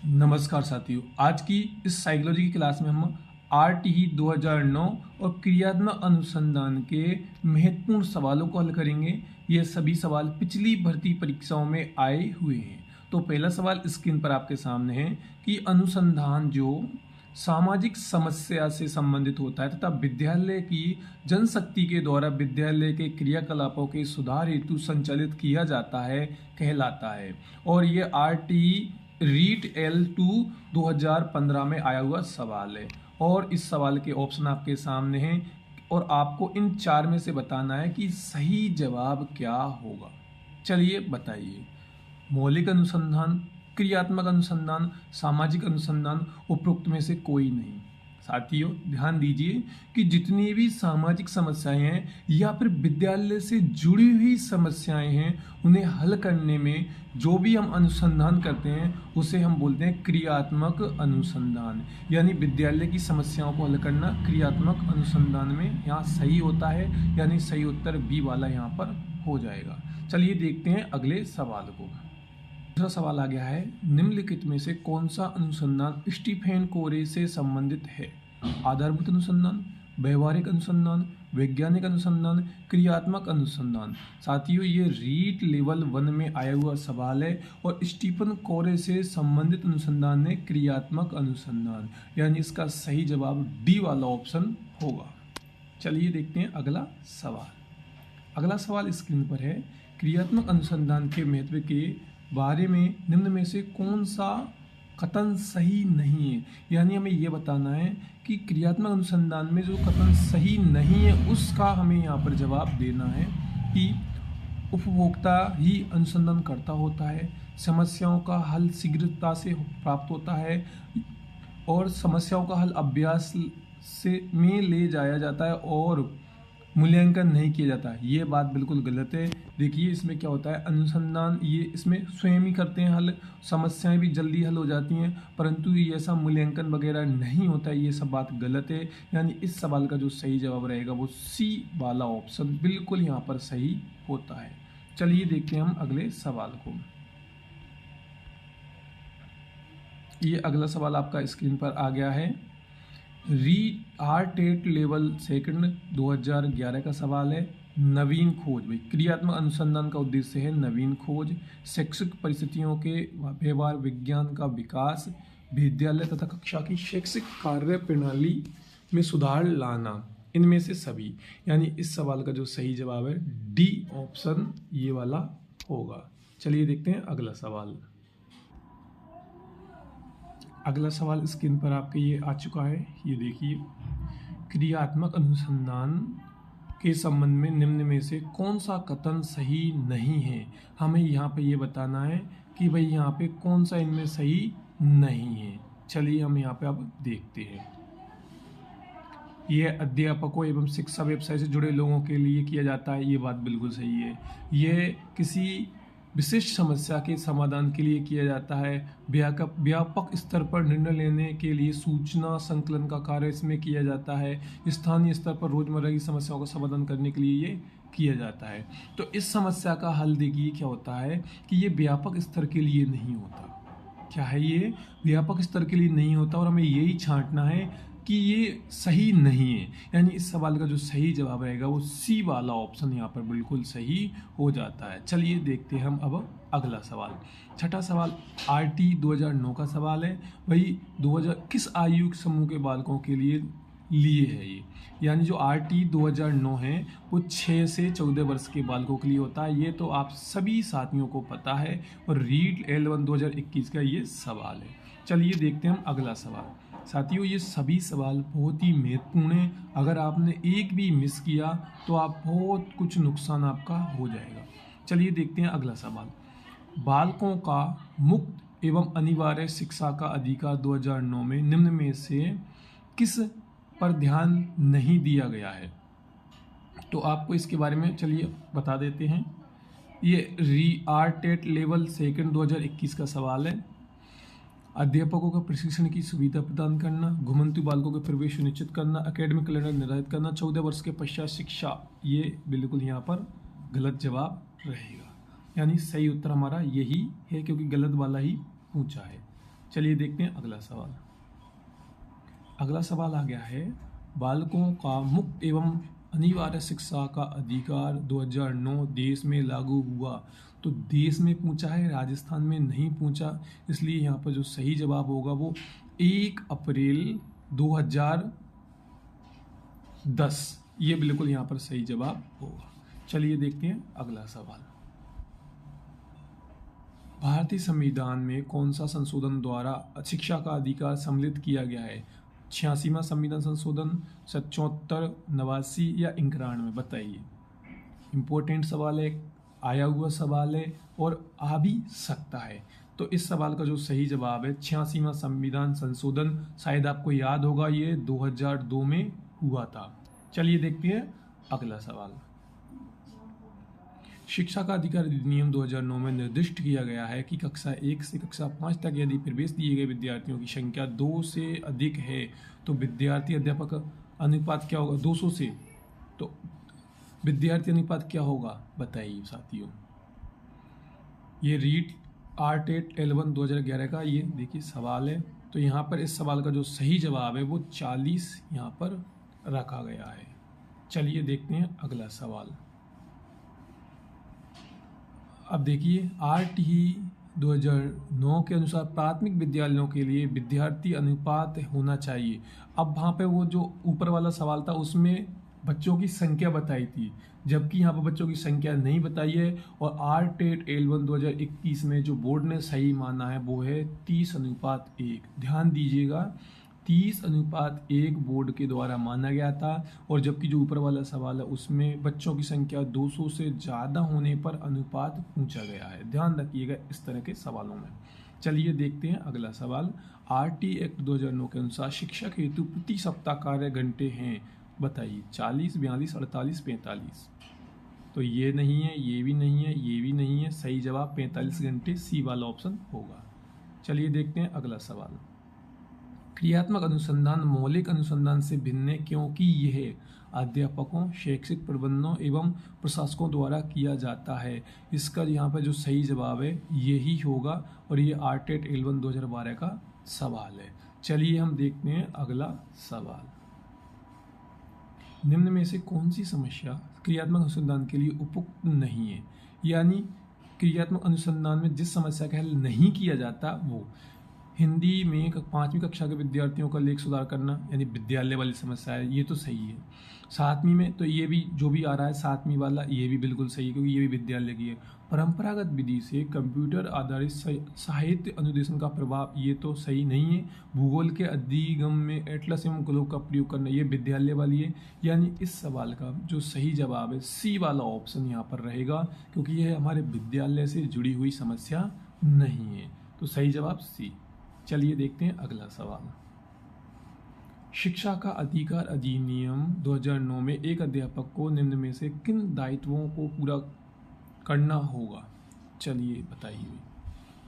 नमस्कार साथियों, आज की इस साइकोलॉजी की क्लास में हम आरटीई 2009 और क्रियात्मक अनुसंधान के महत्वपूर्ण सवालों को हल करेंगे। ये सभी सवाल पिछली भर्ती परीक्षाओं में आए हुए हैं। तो पहला सवाल स्क्रीन पर आपके सामने है कि अनुसंधान जो सामाजिक समस्या से संबंधित होता है तथा विद्यालय की जनशक्ति के द्वारा विद्यालय के क्रियाकलापों के सुधार हेतु संचालित किया जाता है कहलाता है। और ये आरटीई रीट L2 2015 में आया हुआ सवाल है। और इस सवाल के ऑप्शन आपके सामने हैं और आपको इन चार में से बताना है कि सही जवाब क्या होगा। चलिए बताइए। मौलिक अनुसंधान, क्रियात्मक अनुसंधान, सामाजिक अनुसंधान, उपरोक्त में से कोई नहीं। साथियों ध्यान दीजिए कि जितनी भी सामाजिक समस्याएं हैं या फिर विद्यालय से जुड़ी हुई समस्याएं हैं, उन्हें हल करने में जो भी हम अनुसंधान करते हैं उसे हम बोलते हैं क्रियात्मक अनुसंधान। यानी विद्यालय की समस्याओं को हल करना क्रियात्मक अनुसंधान में यहाँ सही होता है, यानी सही उत्तर बी वाला यहाँ पर हो जाएगा। चलिए देखते हैं अगले सवाल को। दूसरा सवाल आ गया है, निम्नलिखित में से कौन सा अनुसंधान स्टीफेन कोरे से संबंधित है? आधारभूत अनुसंधान, व्यवहारिक अनुसंधान, वैज्ञानिक अनुसंधान, क्रियात्मक अनुसंधान। साथियों ये रीट लेवल 1 में आया हुआ सवाल है और स्टीफन कोरे से संबंधित अनुसंधान है क्रियात्मक अनुसंधान, यानी इसका सही जवाब डी वाला ऑप्शन होगा। चलिए देखते हैं अगला सवाल। अगला सवाल स्क्रीन पर है, क्रियात्मक अनुसंधान के महत्व के बारे में निम्न में से कौन सा कथन सही नहीं है? यानी हमें यह बताना है कि क्रियात्मक अनुसंधान में जो कथन सही नहीं है उसका हमें यहाँ पर जवाब देना है कि उपभोक्ता ही अनुसंधान करता होता है, समस्याओं का हल शीघ्रता से प्राप्त होता है और समस्याओं का हल अभ्यास से में ले जाया जाता है और मूल्यांकन नहीं किया जाता। ये बात बिल्कुल गलत है। देखिए इसमें क्या होता है, अनुसंधान ये इसमें स्वयं ही करते हैं हल, समस्याएं भी जल्दी हल हो जाती हैं, परंतु ये ऐसा मूल्यांकन वगैरह नहीं होता है। ये सब बात गलत है। यानी इस सवाल का जो सही जवाब रहेगा वो सी वाला ऑप्शन बिल्कुल यहाँ पर सही होता है। चलिए देखते हैं हम अगले सवाल को। ये अगला सवाल आपका स्क्रीन पर आ गया है। टेट लेवल सेकंड 2011 का सवाल है। नवीन खोज, भाई क्रियात्मक अनुसंधान का उद्देश्य है नवीन खोज, शैक्षिक परिस्थितियों के व्यवहार विज्ञान का विकास, विद्यालय तथा कक्षा की शैक्षिक कार्य प्रणाली में सुधार लाना, इनमें से सभी। यानी इस सवाल का जो सही जवाब है डी ऑप्शन ये वाला होगा। चलिए देखते हैं अगला सवाल। अगला सवाल स्क्रीन पर आपके ये आ चुका है। ये देखिए, क्रियात्मक अनुसंधान के संबंध में निम्न में से कौन सा कथन सही नहीं है? हमें यहाँ पे ये बताना है कि भाई यहाँ पे कौन सा इनमें सही नहीं है। चलिए हम यहाँ पे अब देखते हैं। यह अध्यापकों एवं शिक्षा व्यवसाय से जुड़े लोगों के लिए किया जाता है, ये बात बिल्कुल सही है। यह किसी विशिष्ट समस्या के समाधान के लिए किया जाता है। व्यापक स्तर पर निर्णय लेने के लिए सूचना संकलन का कार्य इसमें किया जाता है। स्थानीय स्तर पर रोजमर्रा की समस्याओं का समाधान करने के लिए ये किया जाता है। तो इस समस्या का हल देखिए क्या होता है कि ये व्यापक स्तर के लिए नहीं होता। क्या है, ये व्यापक स्तर के लिए नहीं होता और हमें यही छांटना है कि ये सही नहीं है। यानी इस सवाल का जो सही जवाब रहेगा वो सी वाला ऑप्शन यहाँ पर बिल्कुल सही हो जाता है। चलिए देखते हैं हम अब अगला सवाल। छठा सवाल आरटी 2009 का सवाल है। वही 2000 किस आयु समूह के बालकों के लिए है ये? यानी जो आरटी 2009 है वो 6 से 14 वर्ष के बालकों के लिए होता है। ये तो आप सभी साथियों को पता है और रीट L1 2021 का ये सवाल है। चलिए देखते हैं हम अगला सवाल। साथियों ये सभी सवाल बहुत ही महत्वपूर्ण हैं। अगर आपने एक भी मिस किया तो आप बहुत कुछ नुकसान आपका हो जाएगा। चलिए देखते हैं अगला सवाल। बालकों का मुक्त एवं अनिवार्य शिक्षा का अधिकार 2009 में निम्न में से किस पर ध्यान नहीं दिया गया है? तो आपको इसके बारे में चलिए बता देते हैं। ये टेट लेवल सेकंड 2021 का सवाल है। अध्यापकों को प्रशिक्षण की सुविधा प्रदान करना, घुमंतु बालकों के प्रवेश सुनिश्चित करना, एकेडमिक कैलेंडर निर्धारित करना, 14 वर्ष के पश्चात शिक्षा, ये बिल्कुल यहाँ पर गलत जवाब रहेगा। यानी सही उत्तर हमारा यही है क्योंकि गलत वाला ही पूछा है। चलिए देखते हैं अगला सवाल। अगला सवाल आ गया है, बालकों का मुक्त एवं अनिवार्य शिक्षा का अधिकार 2009 देश में लागू हुआ। तो देश में पूछा है, राजस्थान में नहीं पूछा, इसलिए यहाँ पर जो सही जवाब होगा वो 1 अप्रैल 2010, ये बिल्कुल यहाँ पर सही जवाब होगा। चलिए देखते हैं अगला सवाल। भारतीय संविधान में कौन सा संशोधन द्वारा शिक्षा का अधिकार सम्मिलित किया गया है? 86वां संविधान संशोधन, 77, 89 या 91? बताइए। इम्पोर्टेंट सवाल है, आया हुआ सवाल है और आ भी सकता है। तो इस सवाल का जो सही जवाब है 86वां संविधान संशोधन। शायद आपको याद होगा ये 2002 में हुआ था। चलिए देखते हैं अगला सवाल। शिक्षा का अधिकार अधिनियम 2009 में निर्दिष्ट किया गया है कि कक्षा 1 से कक्षा 5 तक यदि प्रवेश दिए गए विद्यार्थियों की संख्या 2 से अधिक है तो विद्यार्थी अध्यापक अनुपात क्या होगा? 200 से, तो विद्यार्थी अनुपात क्या होगा? बताइए साथियों। ये रीट आर्ट 8L1 2011 का ये देखिए सवाल है। तो यहाँ पर इस सवाल का जो सही जवाब है वो 40 यहाँ पर रखा गया है। चलिए देखते हैं अगला सवाल। अब देखिए RTE 2009 के अनुसार प्राथमिक विद्यालयों के लिए विद्यार्थी अनुपात होना चाहिए। अब वहाँ पे वो जो ऊपर वाला सवाल था उसमें बच्चों की संख्या बताई थी, जबकि यहाँ पर बच्चों की संख्या नहीं बताई है। और R8L1 2021 में जो बोर्ड ने सही माना है वो है 30:1। ध्यान दीजिएगा, 30:1 बोर्ड के द्वारा माना गया था। और जबकि जो ऊपर वाला सवाल है उसमें बच्चों की संख्या 200 से ज़्यादा होने पर अनुपात पूछा गया है। ध्यान रखिएगा इस तरह के सवालों में। चलिए देखते हैं अगला सवाल। RT एक्ट 2009 के अनुसार शिक्षक हेतु प्रति सप्ताह कार्य घंटे हैं। बताइए 40, 42, 48, 45? तो ये नहीं है, ये भी नहीं है, ये भी नहीं है। सही जवाब 45 घंटे, सी वाला ऑप्शन होगा। चलिए देखते हैं अगला सवाल। क्रियात्मक अनुसंधान मौलिक अनुसंधान से भिन्न है क्योंकि यह अध्यापकों, शैक्षिक प्रबंधकों एवं प्रशासकों द्वारा किया जाता है। इसका यहाँ पर जो सही जवाब है यही होगा और ये R8L1 2012 का सवाल है। चलिए हम देखते हैं अगला सवाल। निम्न में से कौन सी समस्या क्रियात्मक अनुसंधान के लिए उपयुक्त नहीं है? यानी क्रियात्मक अनुसंधान में जिस समस्या का हल नहीं किया जाता वो हिंदी में 5वीं कक्षा के विद्यार्थियों का लेख सुधार करना, यानी विद्यालय वाली समस्या है, ये तो सही है। 7वीं में तो ये भी जो भी आ रहा है 7वीं वाला ये भी बिल्कुल सही है क्योंकि ये भी विद्यालय की है। परंपरागत विधि से कंप्यूटर आधारित साहित्य अनुदेशन का प्रभाव, ये तो सही नहीं है। भूगोल के अधिगम में एटलस एवं ग्लोब का प्रयोग करना, ये विद्यालय वाली है। यानी इस सवाल का जो सही जवाब है सी वाला ऑप्शन यहाँ पर रहेगा क्योंकि यह हमारे विद्यालय से जुड़ी हुई समस्या नहीं है। तो सही जवाब सी। चलिए देखते हैं अगला सवाल। शिक्षा का अधिकार अधिनियम 2009 में एक अध्यापक को निम्न में से किन दायित्वों को पूरा करना होगा? चलिए बताइए।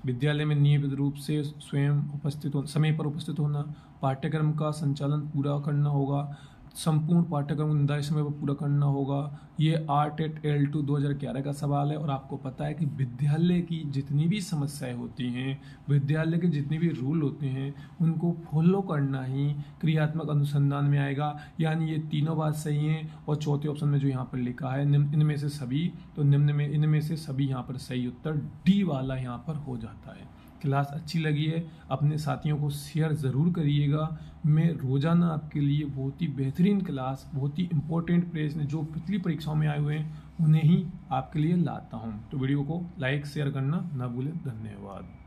विद्यालय में नियमित रूप से समय पर उपस्थित होना, पाठ्यक्रम का संचालन पूरा करना होगा, संपूर्ण पाठ्यक्रम निर्धारित समय पर पूरा करना होगा। ये R8L2 2011 का सवाल है और आपको पता है कि विद्यालय की जितनी भी समस्याएं होती हैं, विद्यालय के जितने भी रूल होते हैं उनको फॉलो करना ही क्रियात्मक अनुसंधान में आएगा। यानी ये तीनों बात सही हैं। और चौथे ऑप्शन में जो यहाँ पर लिखा है इनमें से सभी, तो इनमें से सभी यहाँ पर सही उत्तर डी वाला यहाँ पर हो जाता है। क्लास अच्छी लगी है अपने साथियों को शेयर ज़रूर करिएगा। मैं रोज़ाना आपके लिए बहुत ही बेहतरीन क्लास, बहुत ही इंपॉर्टेंट प्रश्न जो पिछली परीक्षाओं में आए हुए हैं उन्हें ही आपके लिए लाता हूं। तो वीडियो को लाइक शेयर करना ना भूलें। धन्यवाद।